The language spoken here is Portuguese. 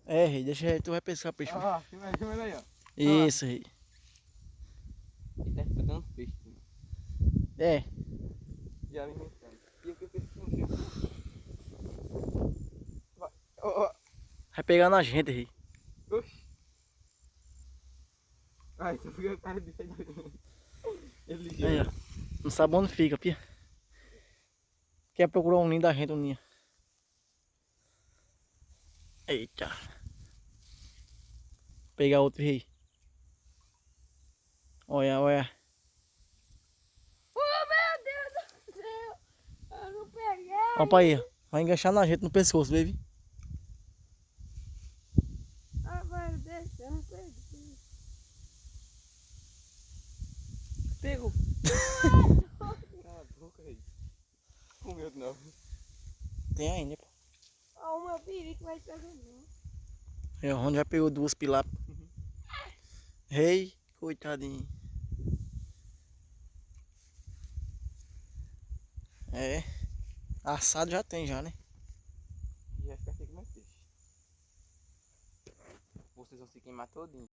É, rei, deixa aí, tu vai pescar peixe. Ah, filma ele aí, ó. Isso, rei. Ele deve estar dando peixe, filho. É, E alimentando. E eu que pesquei. Vai. Ó, ó. vai pegar na gente, rei. Oxi. Ai, tu viu o cara de ele Aí, ó. ligeiro. Não sabe onde fica, pia. Quer procurar um ninho da gente, um ninho. Eita. Pegar outro, rei. Olha, olha. Oh, meu Deus do céu! Eu não peguei! Ó pra aí, ó. Vai enganchar na gente no pescoço, baby. Agora deixa, eu não peguei. Pegou. Cala a boca aí. Com medo não. Tem ainda, pô. Ó, o meu perigo vai pegar não. Aí, ó, Rony já pegou duas pilapas. Rei, coitadinho. É. Assado já tem já, né? E vai ficar sem comer peixe. Vocês vão se queimar todinho.